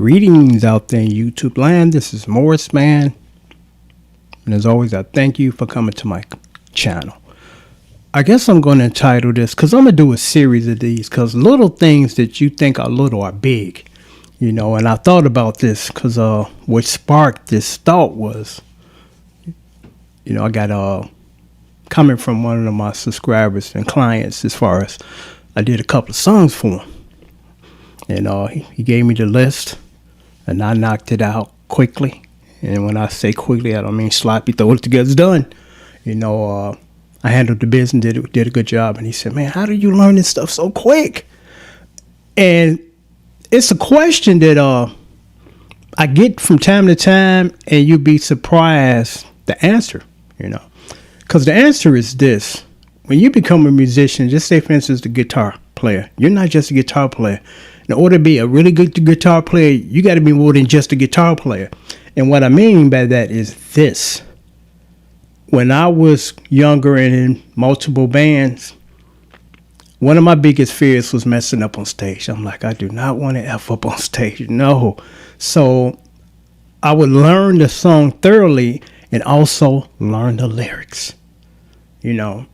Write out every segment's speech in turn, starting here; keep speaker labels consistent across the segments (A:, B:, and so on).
A: Greetings out there in YouTube land. This is Morris Man. And as always, I thank you for coming to my channel. I guess I'm going to entitle this because I'm going to do a series of these because little things that you think are little are big. You know, and I thought about this because what sparked this thought was, you know, I got coming from one of my subscribers and clients as far as I did a couple of songs for him. And he gave me the list, and I knocked it out quickly. And when I say quickly, I don't mean sloppy. Throw it together, it's done. You know, I handled the business, did a good job. And he said, "Man, how do you learn this stuff so quick?" And it's a question that I get from time to time, and you'd be surprised the answer. You know, because the answer is this: when you become a musician, just say, for instance, the guitar player. You're not just a guitar player. In order to be a really good guitar player, you got to be more than just a guitar player. And what I mean by that is this. When I was younger and in multiple bands, one of my biggest fears was messing up on stage. I'm like, I do not want to F up on stage. No. So I would learn the song thoroughly and also learn the lyrics. You know,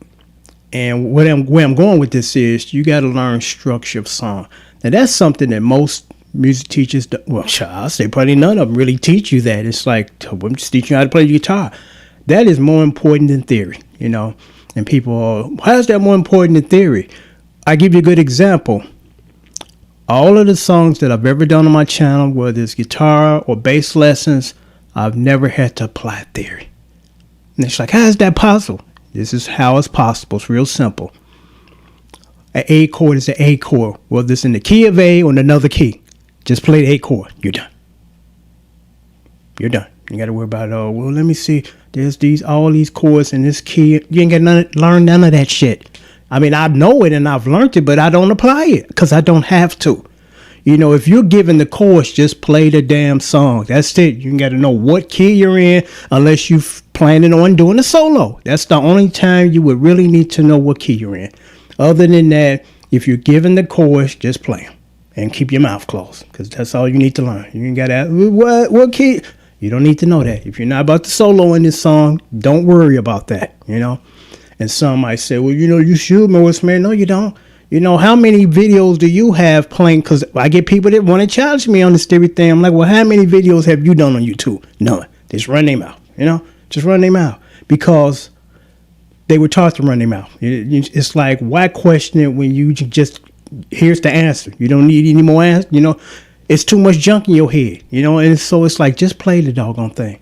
A: and where I'm going with this is you got to learn structure of song. Now, that's something that most music teachers, I'll say probably none of them really teach you that. It's like, I'm just teaching you how to play the guitar. That is more important than theory, you know. And people, how is that more important than theory? I give you a good example. All of the songs that I've ever done on my channel, whether it's guitar or bass lessons, I've never had to apply theory. And it's like, how is that possible? This is how it's possible. It's real simple. An A chord is an A chord. Whether it's in the key of A or in another key. Just play the A chord. You're done. You're done. You got to worry about, well, let me see. There's all these chords in this key. You ain't got to learn none of that shit. I mean, I know it and I've learned it, but I don't apply it because I don't have to. You know, if you're given the chords, just play the damn song. That's it. You got to know what key you're in unless you're planning on doing a solo. That's the only time you would really need to know what key you're in. Other than that, if you're given the chords, just play them and keep your mouth closed because that's all you need to learn. You ain't got to ask, what key? You don't need to know that. If you're not about to solo in this song, don't worry about that, you know. And some might say, well, you know, you should, Morris Man. No, you don't. You know, how many videos do you have playing? Because I get people that want to challenge me on this theory thing. I'm like, well, how many videos have you done on YouTube? None. Just run them out, you know. Just run them out because they were taught to run them out. It's like, why question it when you just, here's the answer. You don't need any more answers. You know, it's too much junk in your head, you know. And so it's like, just play the doggone thing,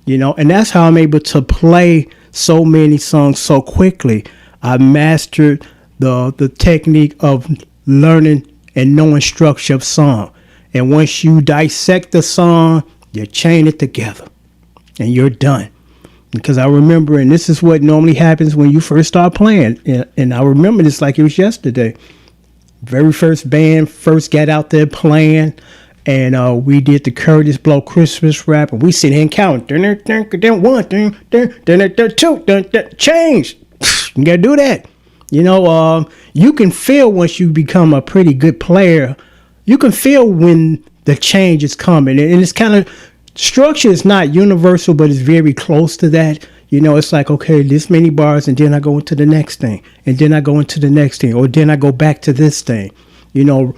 A: you know. And that's how I'm able to play so many songs so quickly. I mastered the technique of learning and knowing structure of song. And once you dissect the song, you chain it together and you're done. Because I remember, and this is what normally happens when you first start playing. And I remember this like it was yesterday. Very first band, first got out there playing. And we did the Curtis Blow Christmas rap. And we sit here and count. One, two, change. You got to do that. You know, you can feel once you become a pretty good player. You can feel when the change is coming. And it's kind of, structure is not universal, but it's very close to that. You know, it's like, okay, this many bars, and then I go into the next thing, and then I go into the next thing, or then I go back to this thing. You know,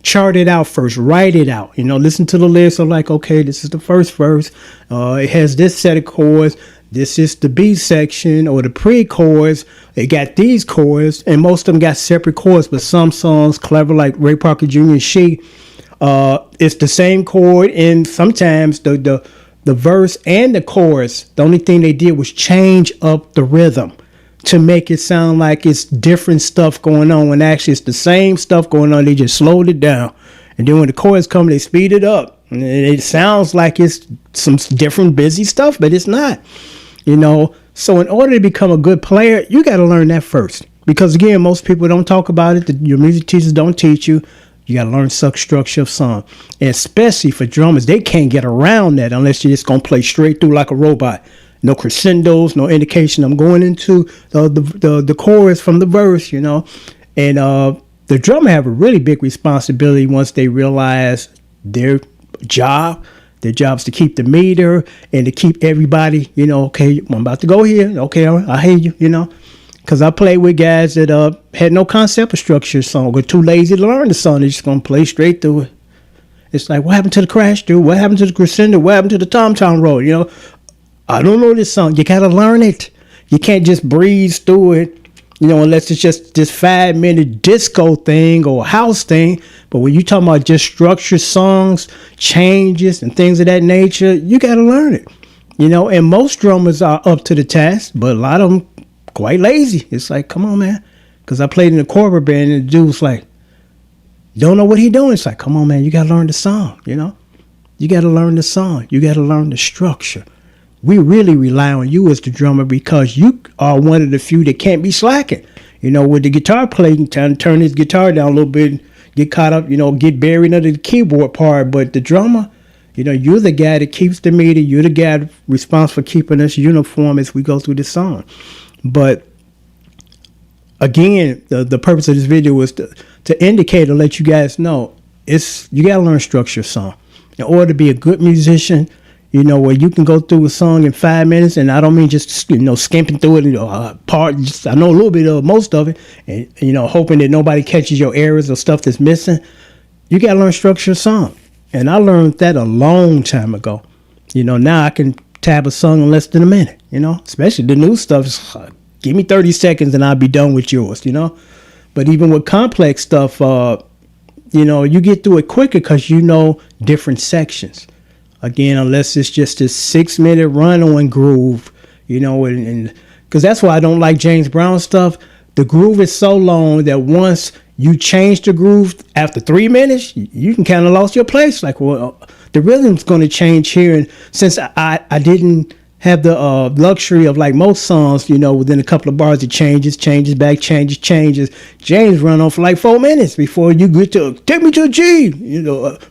A: chart it out first, write it out. You know, listen to the lyrics. I'm like, okay, this is the first verse. It has this set of chords. This is the B section or the pre-chorus. It got these chords, and most of them got separate chords, but some songs, clever like Ray Parker Jr. and She, it's the same chord, and sometimes the verse and the chorus, the only thing they did was change up the rhythm to make it sound like it's different stuff going on when actually it's the same stuff going on. They just slowed it down, and then when the chorus come, they speed it up, and it sounds like it's some different busy stuff, but it's not, you know. So in order to become a good player, you got to learn that first, because again, most people don't talk about it. Your music teachers don't teach you. You got to learn structure of song. And especially for drummers, they can't get around that unless you're just going to play straight through like a robot. No crescendos, no indication. I'm going into the chorus from the verse, you know. And the drummer have a really big responsibility once they realize they're job. Their job is to keep the meter and to keep everybody, okay, I'm about to go here. Okay, all right, I hear you, Because I played with guys that had no concept of structure song, or too lazy to learn the song. They're just going to play straight through it. It's like, what happened to the crash, dude? What happened to the crescendo? What happened to the tom-tom roll? I don't know this song. You got to learn it. You can't just breeze through it, unless it's just this 5-minute disco thing or house thing. But when you talking about just structured songs, changes, and things of that nature, you got to learn it. And most drummers are up to the task, but a lot of them quite lazy. It's like, come on, man. Because I played in a corporate band, and the dude was like, you don't know what he doing. It's like, come on, man, you got to learn the song, You got to learn the song. You got to learn the structure. We really rely on you as the drummer because you are one of the few that can't be slacking. With the guitar player, trying to turn his guitar down a little bit, get caught up, get buried under the keyboard part. But the drummer, you're the guy that keeps the meter. You're the guy responsible for keeping us uniform as we go through the song. But again, the purpose of this video was to indicate or let you guys know you got to learn structure song. In order to be a good musician, where you can go through a song in 5 minutes, and I don't mean just, skimping through it, I know a little bit of most of it, and, hoping that nobody catches your errors or stuff that's missing. You got to learn structure song. And I learned that a long time ago. Now I can tab a song in less than a minute, especially the new stuff. Give me 30 seconds and I'll be done with yours, But even with complex stuff, you get through it quicker because different sections. Again, unless it's just a 6-minute run on groove, and because that's why I don't like James Brown stuff. The groove is so long that once you change the groove after 3 minutes, you can kind of lost your place. Like, well, the rhythm's going to change here. And since I didn't have the luxury of like most songs, within a couple of bars, it changes back, changes. James run on for like 4 minutes before you get to take me to a G,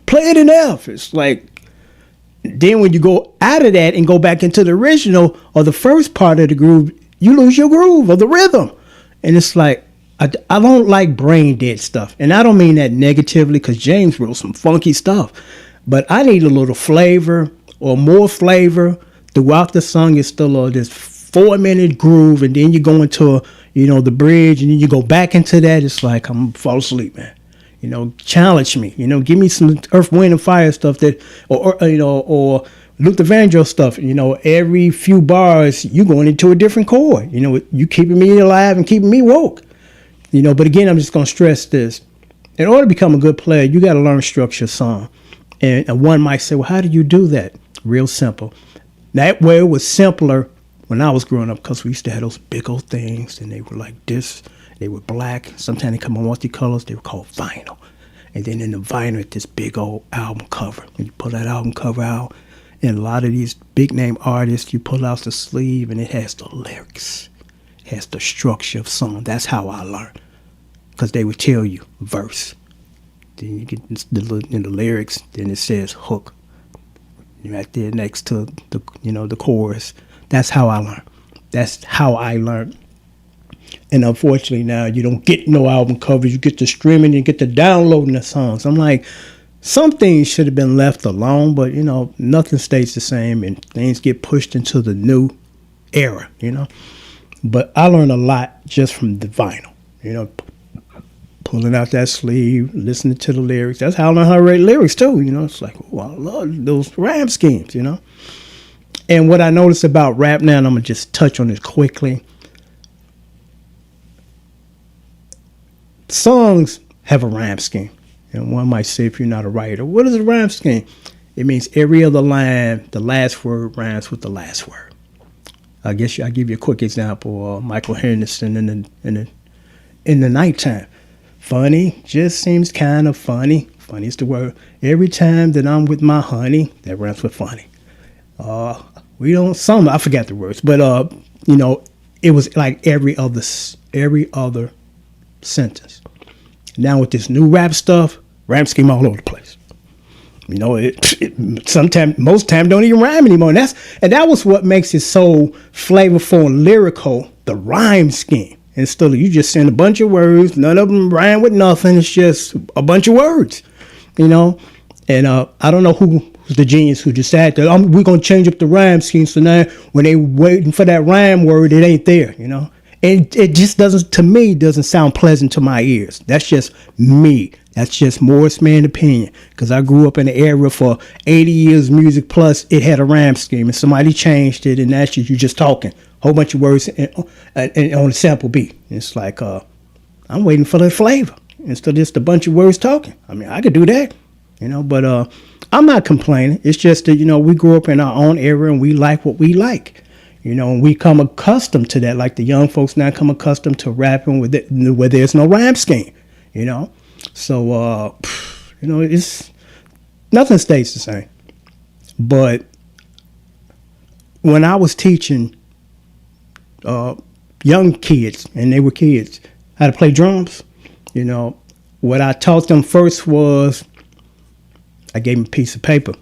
A: play it in F. It's like, then when you go out of that and go back into the original or the first part of the groove, you lose your groove or the rhythm. And it's like, I don't like brain dead stuff. And I don't mean that negatively because James wrote some funky stuff. But I need a little flavor or more flavor throughout the song. It's still this 4-minute groove. And then you go into, the bridge, and then you go back into that. It's like, I'm fall asleep, man. Challenge me, give me some Earth, Wind and Fire stuff or Luther Vandross stuff. Every few bars, you going into a different chord, you keeping me alive and keeping me woke, but again, I'm just going to stress this. In order to become a good player, you got to learn structure song. And one might say, well, how do you do that? Real simple. That way it was simpler when I was growing up because we used to have those big old things and they were like this. They were black. Sometimes they come on multicolors. They were called vinyl. And then in the vinyl, it's this big old album cover. And you pull that album cover out, and a lot of these big name artists, you pull out the sleeve, and it has the lyrics. It has the structure of song. That's how I learned. Because they would tell you verse. Then you get the lyrics. Then it says hook. Right there next to the chorus. That's how I learned. That's how I learned. And unfortunately now you don't get no album covers. You get the streaming, you get the downloading the songs. I'm like, some things should have been left alone, but nothing stays the same and things get pushed into the new era, But I learned a lot just from the vinyl, pulling out that sleeve, listening to the lyrics. That's how I learned how to write lyrics too, It's like, oh, I love those rhyme schemes, And what I noticed about rap now, and I'm gonna just touch on this quickly. Songs have a rhyme scheme. And one might say, if you're not a writer, what is a rhyme scheme? It means every other line, the last word rhymes with the last word. I guess I'll give you a quick example. Michael Henderson in the nighttime. Funny just seems kind of funny. Funny is the word. Every time that I'm with my honey, that rhymes with funny. I forgot the words, but it was like every other sentence. Now with this new rap stuff, rap scheme all over the place. Most time don't even rhyme anymore. And that was what makes it so flavorful and lyrical, the rhyme scheme. Instead of you just saying a bunch of words, none of them rhyme with nothing. It's just a bunch of words, And I don't know who's the genius who decided that we're going to change up the rhyme scheme. So now when they waiting for that rhyme word, it ain't there, you know. And it just doesn't, to me, doesn't sound pleasant to my ears. That's just me. That's just Morris Man opinion. Because I grew up in an era for 80 years music plus it had a rhyme scheme. And somebody changed it and that's you just talking. Whole bunch of words and on a sample beat. It's like, I'm waiting for the flavor instead of just a bunch of words talking. I mean, I could do that, you know, but I'm not complaining. It's just that, you know, we grew up in our own era and we like what we like. You know, and we come accustomed to that, like the young folks now come accustomed to rapping with it, where there's no rhyme scheme, you know. So, you know, it's nothing stays the same. But when I was teaching young kids, and they were kids, how to play drums, you know, what I taught them first was I gave them a piece of paper.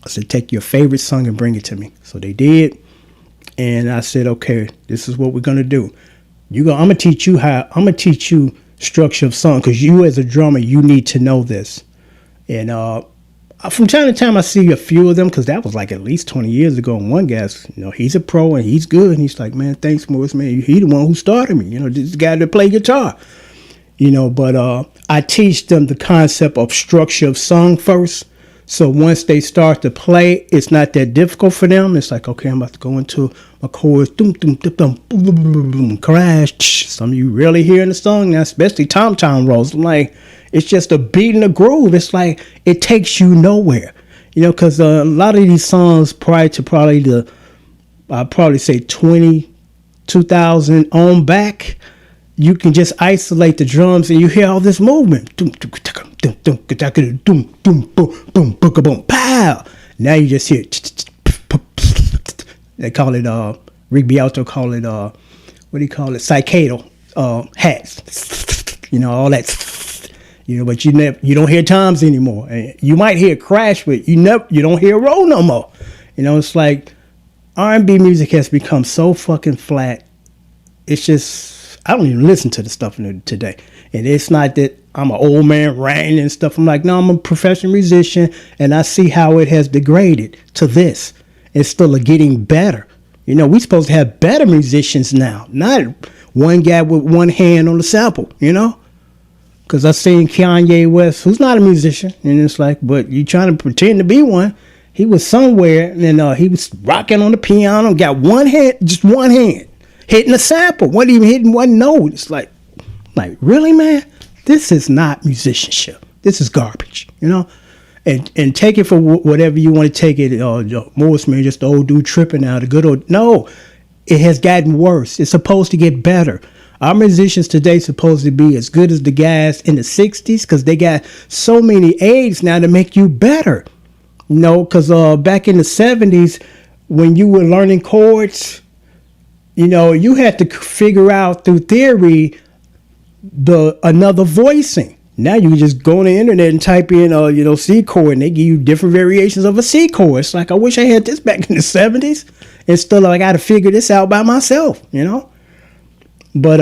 A: I said, take your favorite song and bring it to me. So they did. And I said, okay, this is what we're gonna do. I'm gonna teach you structure of song, because you as a drummer, you need to know this. And from time to time, I see a few of them, because that was like at least 20 years ago. And one guy's, you know, he's a pro and he's good. And he's like, man, thanks, Morris, man. He the one who started me. You know, this guy that play guitar. You know, but I teach them the concept of structure of song first. So once they start to play, it's not that difficult for them. It's like, okay, I'm about to go into my chorus, boom, boom, boom, boom, boom, boom, boom, crash. Some of you really hearing the song now, especially tom-tom rolls. Like, it's just a beat and a groove. It's like it takes you nowhere, you know, because a lot of these songs prior to I'd probably say 2000 on back, you can just isolate the drums and you hear all this movement. Pow! Now you just hear. They call it Rick Beato call it what do you call it? Cicado hats. You know, all that. You know, but you don't hear toms anymore. You might hear crash, but you don't hear roll no more. You know, it's like R&B music has become so fucking flat. It's just, I don't even listen to the stuff today. And it's not that I'm an old man ranting and stuff. I'm like, no, I'm a professional musician, and I see how it has degraded to this. It's still getting better. You know, we're supposed to have better musicians now, not one guy with one hand on the sample, you know? Because I seen Kanye West, who's not a musician, and it's like, but you trying to pretend to be one. He was somewhere, and he was rocking on the piano, got one hand, just one hand, hitting a sample, wasn't even hitting one note. It's like, really, man? This is not musicianship. This is garbage, you know? And take it for whatever you want to take it. Morris, man, just the old dude tripping out. The good old, no, it has gotten worse. It's supposed to get better. Our musicians today supposed to be as good as the guys in the 60s, because they got so many aids now to make you better. You know, because back in the 70s, when you were learning chords, you know, you had to figure out through theory another voicing. Now you can just go on the internet and type in, C chord, and they give you different variations of a C chord. It's like, I wish I had this back in the 70s. It's still like I got to figure this out by myself, you know? But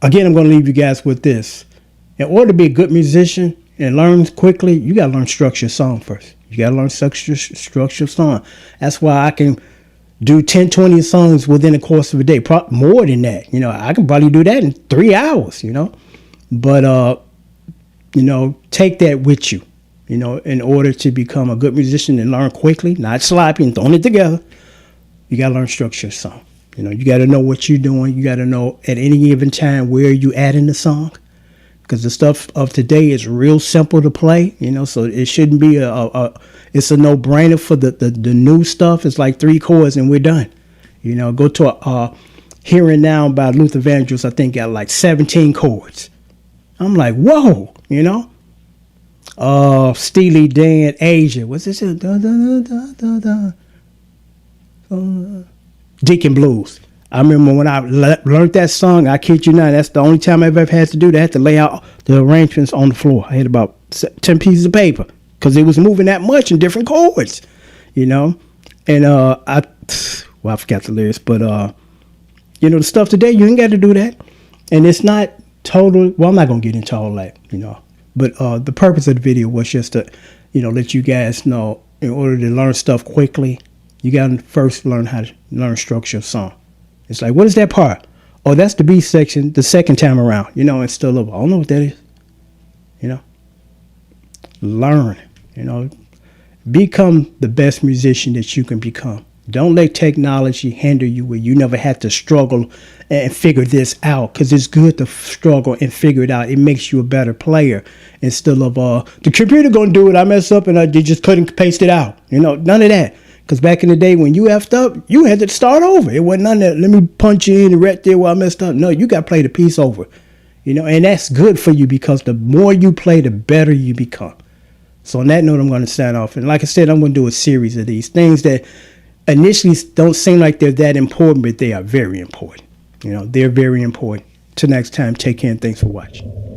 A: again, I'm going to leave you guys with this. In order to be a good musician and learn quickly, you got to learn structure of song first. You got to learn structure of song. That's why I can do 10, 20 songs within the course of a day. More than that. You know, I can probably do that in 3 hours, you know. But, take that with you, you know, in order to become a good musician and learn quickly, not sloppy and throwing it together. You got to learn structure of song. You know, you got to know what you're doing. You got to know at any given time where you add in the song, because the stuff of today is real simple to play, you know, so it shouldn't be it's a no-brainer for the new stuff. It's like 3 chords and we're done. You know, go to a Here and Now by Luther Vandross, I think got like 17 chords. I'm like, whoa, you know. Steely Dan, Asia. What's this? Deacon Blues. I remember when I learned that song, I kid you not, that's the only time I've ever had to do that. I had to lay out the arrangements on the floor. I had about 10 pieces of paper because it was moving that much in different chords, you know. And I forgot the lyrics, but, the stuff today, you ain't got to do that. And it's not total, well, I'm not going to get into all that, you know. But the purpose of the video was just to, let you guys know, in order to learn stuff quickly, you got to first learn how to learn structure of song. It's like, what is that part? Oh, that's the B section the second time around, instead of, I don't know what that is. Learn, become the best musician that you can become. Don't let technology hinder you where you never have to struggle and figure this out, because it's good to struggle and figure it out. It makes you a better player instead of the computer going to do it. I messed up and they just couldn't paste it out. None of that. Because back in the day when you effed up, you had to start over. It wasn't none of that. Let me punch you in the right there where I messed up. No, you got to play the piece over. And that's good for you, because the more you play, the better you become. So on that note, I'm going to sign off. And like I said, I'm going to do a series of these things that initially don't seem like they're that important, but they are very important. They're very important. Till next time, take care and thanks for watching.